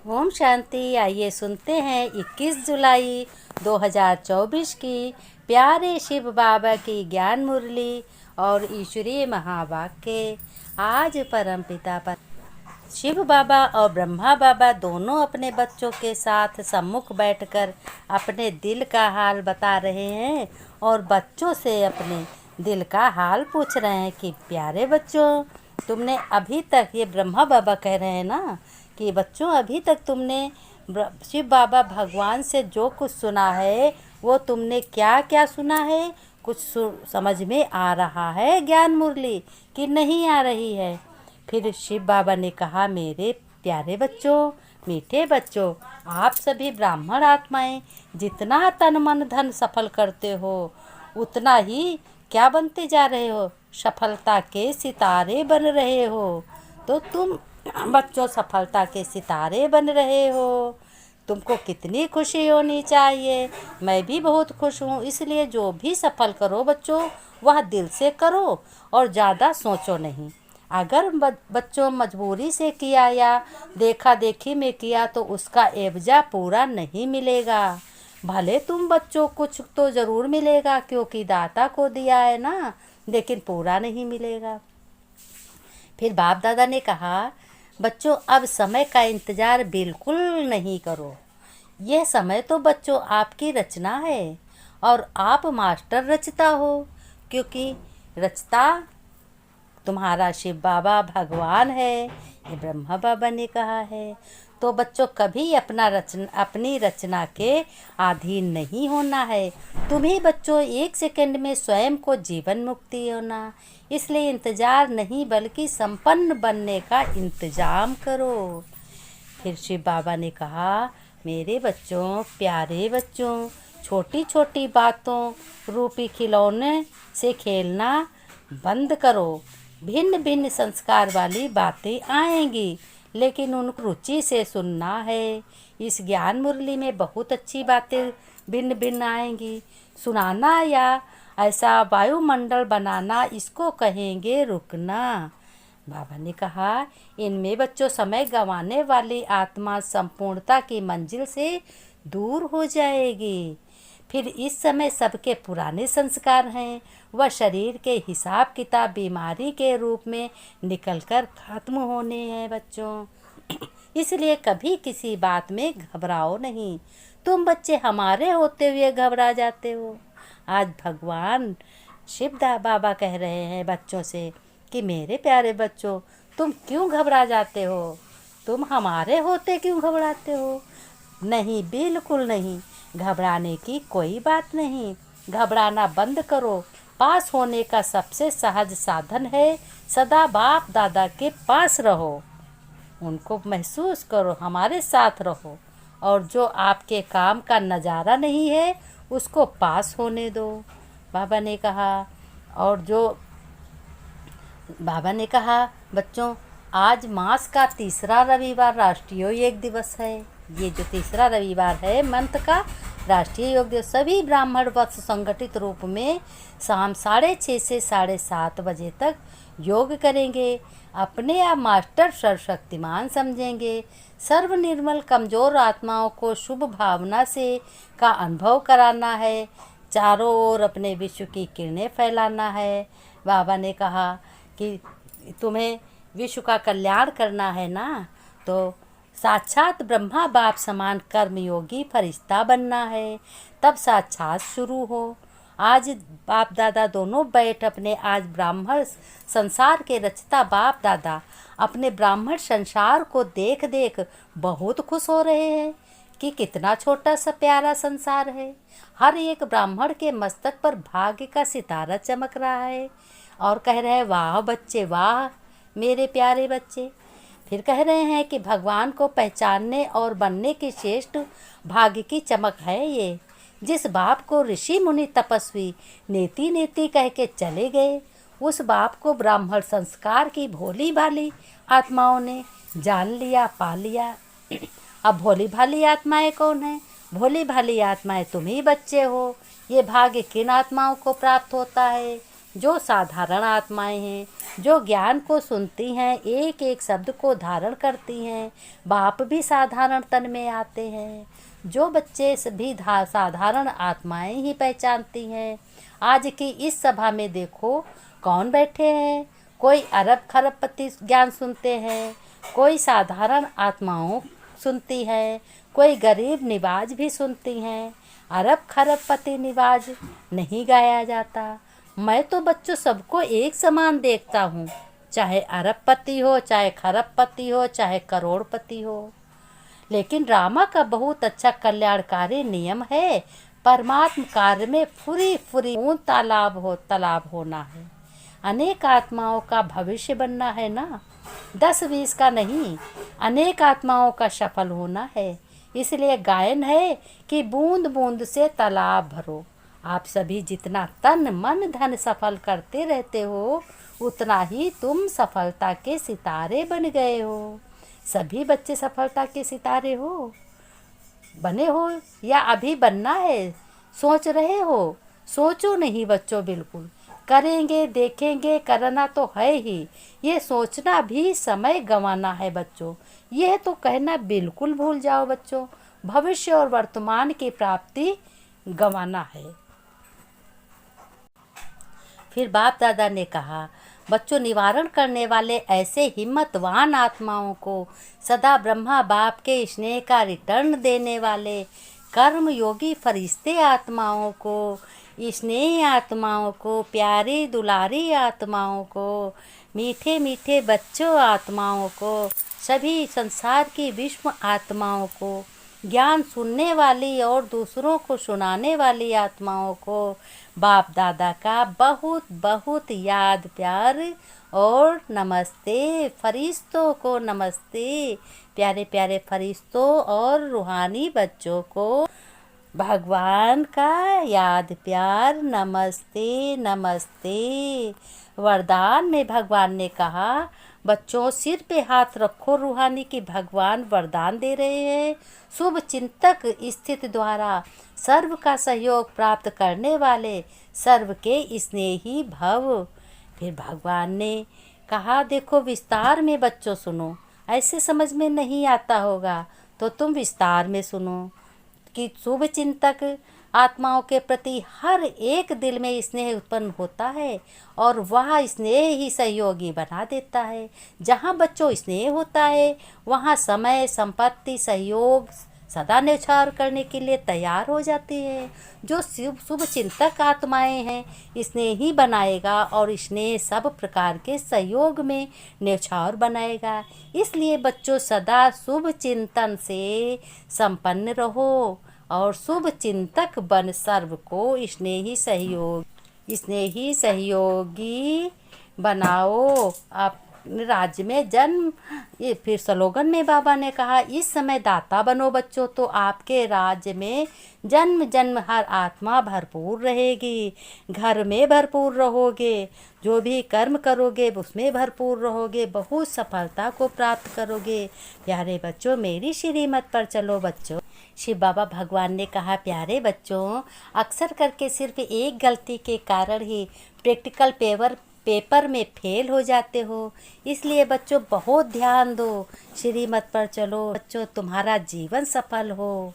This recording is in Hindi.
ओम शांति। आइए सुनते हैं 21 जुलाई 2024 की प्यारे शिव बाबा की ज्ञान मुरली और ईश्वरीय महावाक्य। आज परमपिता पर शिव बाबा और ब्रह्मा बाबा दोनों अपने बच्चों के साथ सम्मुख बैठकर अपने दिल का हाल बता रहे हैं और बच्चों से अपने दिल का हाल पूछ रहे हैं कि प्यारे बच्चों, तुमने अभी तक, ये ब्रह्मा बाबा कह रहे हैं ना, कि बच्चों अभी तक तुमने शिव बाबा भगवान से जो कुछ सुना है वो तुमने क्या क्या सुना है? कुछ समझ में आ रहा है ज्ञान मुरली कि नहीं आ रही है? फिर शिव बाबा ने कहा, मेरे प्यारे बच्चों, मीठे बच्चों, आप सभी ब्राह्मण आत्माएं जितना तन मन धन सफल करते हो उतना ही क्या बनते जा रहे हो? सफलता के सितारे बन रहे हो। तो तुम बच्चों सफलता के सितारे बन रहे हो। तुमको कितनी खुशी होनी चाहिए। मैं भी बहुत खुश हूँ। इसलिए जो भी सफल करो बच्चों, वह दिल से करो और ज़्यादा सोचो नहीं। अगर बच्चों मजबूरी से किया या देखा देखी में किया तो उसका एवजा पूरा नहीं मिलेगा। भले तुम बच्चों कुछ तो ज़रूर मिलेगा क्योंकि दाता को दिया है ना, लेकिन पूरा नहीं मिलेगा। फिर बाप दादा ने कहा, बच्चों अब समय का इंतज़ार बिल्कुल नहीं करो। यह समय तो बच्चों आपकी रचना है और आप मास्टर रचता हो, क्योंकि रचता तुम्हारा शिव बाबा भगवान है, ये ब्रह्मा बाबा ने कहा है। तो बच्चों कभी अपनी रचना के अधीन नहीं होना है। तुम्हें बच्चों एक सेकंड में स्वयं को जीवन मुक्ति होना। इसलिए इंतज़ार नहीं बल्कि संपन्न बनने का इंतज़ाम करो। फिर शिव बाबा ने कहा, मेरे बच्चों, प्यारे बच्चों, छोटी छोटी बातों रूपी खिलौने से खेलना बंद करो। भिन्न भिन्न संस्कार वाली बातें आएंगी, लेकिन उनको रुचि से सुनना है। इस ज्ञान मुरली में बहुत अच्छी बातें भिन्न भिन्न आएंगी। सुनाना या ऐसा वायुमंडल बनाना, इसको कहेंगे रुकना। बाबा ने कहा, इनमें बच्चों समय गंवाने वाली आत्मा संपूर्णता की मंजिल से दूर हो जाएगी। फिर इस समय सबके पुराने संस्कार हैं, वह शरीर के हिसाब किताब बीमारी के रूप में निकलकर खत्म होने हैं बच्चों। इसलिए कभी किसी बात में घबराओ नहीं। तुम बच्चे हमारे होते हुए घबरा जाते हो। आज भगवान शिवदा बाबा कह रहे हैं बच्चों से कि मेरे प्यारे बच्चों, तुम क्यों घबरा जाते हो? तुम हमारे होते क्यों घबराते हो? नहीं, बिल्कुल नहीं। घबराने की कोई बात नहीं। घबराना बंद करो। पास होने का सबसे सहज साधन है सदा बाप दादा के पास रहो, उनको महसूस करो, हमारे साथ रहो, और जो आपके काम का नज़ारा नहीं है उसको पास होने दो। बाबा ने कहा। और जो बाबा ने कहा, बच्चों, आज मास का तीसरा रविवार राष्ट्रीय योग दिवस है। ये जो तीसरा रविवार है मंथ का राष्ट्रीय योग दिवस, सभी ब्राह्मण वत्स संगठित रूप में शाम 6:30 से 7:30 बजे तक योग करेंगे। अपने आप मास्टर सर्वशक्तिमान समझेंगे। सर्व निर्मल कमज़ोर आत्माओं को शुभ भावना से का अनुभव कराना है। चारों ओर अपने विश्व की किरणें फैलाना है। बाबा ने कहा कि तुम्हें विश्व का कल्याण करना है ना, तो साक्षात ब्रह्मा बाप समान कर्मयोगी फरिश्ता बनना है, तब साक्षात शुरू हो। आज बाप दादा दोनों बैठ अपने, आज ब्राह्मण संसार के रचता बाप दादा अपने ब्राह्मण संसार को देख देख बहुत खुश हो रहे हैं कि कितना छोटा सा प्यारा संसार है। हर एक ब्राह्मण के मस्तक पर भाग्य का सितारा चमक रहा है और कह रहे हैं, वाह बच्चे वाह, मेरे प्यारे बच्चे। फिर कह रहे हैं कि भगवान को पहचानने और बनने की श्रेष्ठ भाग्य की चमक है ये। जिस बाप को ऋषि मुनि तपस्वी नेति नेति कह के चले गए, उस बाप को ब्राह्मण संस्कार की भोली भाली आत्माओं ने जान लिया, पा लिया। अब भोली भाली आत्माएं कौन है? भोली भाली आत्माएं तुम ही बच्चे हो। ये भाग्य किन आत्माओं को प्राप्त होता है? जो साधारण आत्माएं हैं, जो ज्ञान को सुनती हैं, एक एक शब्द को धारण करती हैं। बाप भी साधारण तन में आते हैं। जो बच्चे भी साधारण आत्माएं ही पहचानती हैं। आज की इस सभा में देखो कौन बैठे हैं। कोई अरब खरबपति ज्ञान सुनते हैं, कोई साधारण आत्माओं सुनती है, कोई गरीब निवाज भी सुनती हैं। अरब खरबपति निवाज नहीं गाया जाता। मैं तो बच्चों सबको एक समान देखता हूँ, चाहे अरबपति हो, चाहे खरबपति हो, चाहे करोड़पति हो। लेकिन रामा का बहुत अच्छा कल्याणकारी नियम है। परमात्म कार्य में फुरी फुरी तालाब होना है। अनेक आत्माओं का भविष्य बनना है ना, 10-20 का नहीं, अनेक आत्माओं का सफल होना है। इसलिए गायन है कि बूंद बूंद से तालाब भरो। आप सभी जितना तन मन धन सफल करते रहते हो, उतना ही तुम सफलता के सितारे बन गए हो। सभी बच्चे सफलता के सितारे हो, बने हो या अभी बनना है? सोच रहे हो? सोचो नहीं बच्चों, बिल्कुल करेंगे, देखेंगे, करना तो है ही। ये सोचना भी समय गंवाना है बच्चों। यह तो कहना बिल्कुल भूल जाओ बच्चों। भविष्य और वर्तमान की प्राप्ति गंवाना है। फिर बाप दादा ने कहा, बच्चों निवारण करने वाले ऐसे हिम्मतवान आत्माओं को, सदा ब्रह्मा बाप के स्नेह का रिटर्न देने वाले कर्म योगी फरिश्ते आत्माओं को, स्नेही आत्माओं को, प्यारी दुलारी आत्माओं को, मीठे मीठे बच्चों आत्माओं को, सभी संसार की विश्व आत्माओं को, ज्ञान सुनने वाली और दूसरों को सुनाने वाली आत्माओं को बाप दादा का बहुत बहुत याद प्यार और नमस्ते। फरिश्तों को नमस्ते। प्यारे प्यारे फरिश्तों और रूहानी बच्चों को भगवान का याद प्यार नमस्ते नमस्ते। वरदान में भगवान ने कहा, बच्चों सिर पे हाथ रखो, रूहानी की भगवान वरदान दे रहे हैं। शुभ चिंतक स्थित द्वारा सर्व का सहयोग प्राप्त करने वाले सर्व के स्नेही भव। फिर भगवान ने कहा, देखो विस्तार में बच्चों सुनो। ऐसे समझ में नहीं आता होगा तो तुम विस्तार में सुनो कि शुभ चिंतक आत्माओं के प्रति हर एक दिल में स्नेह उत्पन्न होता है और वह स्नेह ही सहयोगी बना देता है। जहाँ बच्चों स्नेह होता है वहाँ समय संपत्ति सहयोग सदा न्यौछावर करने के लिए तैयार हो जाती है। जो शुभ चिंतक आत्माएं हैं स्नेह ही बनाएगा और स्नेह सब प्रकार के सहयोग में न्यौछावर बनाएगा। इसलिए बच्चों सदा शुभ चिंतन से संपन्न रहो और शुभ चिंतक बन सर्व को स्नेही सहयोगी बनाओ। आप राज्य में जन्म। ये फिर स्लोगन में बाबा ने कहा, इस समय दाता बनो बच्चों, तो आपके राज्य में जन्म जन्म हर आत्मा भरपूर रहेगी। घर में भरपूर रहोगे, जो भी कर्म करोगे उसमें भरपूर रहोगे, बहुत सफलता को प्राप्त करोगे। प्यारे बच्चों मेरी श्रीमत पर चलो बच्चों। शिव बाबा भगवान ने कहा, प्यारे बच्चों अक्सर करके सिर्फ एक गलती के कारण ही प्रैक्टिकल पेपर में फेल हो जाते हो। इसलिए बच्चों बहुत ध्यान दो, श्रीमत पर चलो बच्चों, तुम्हारा जीवन सफल हो।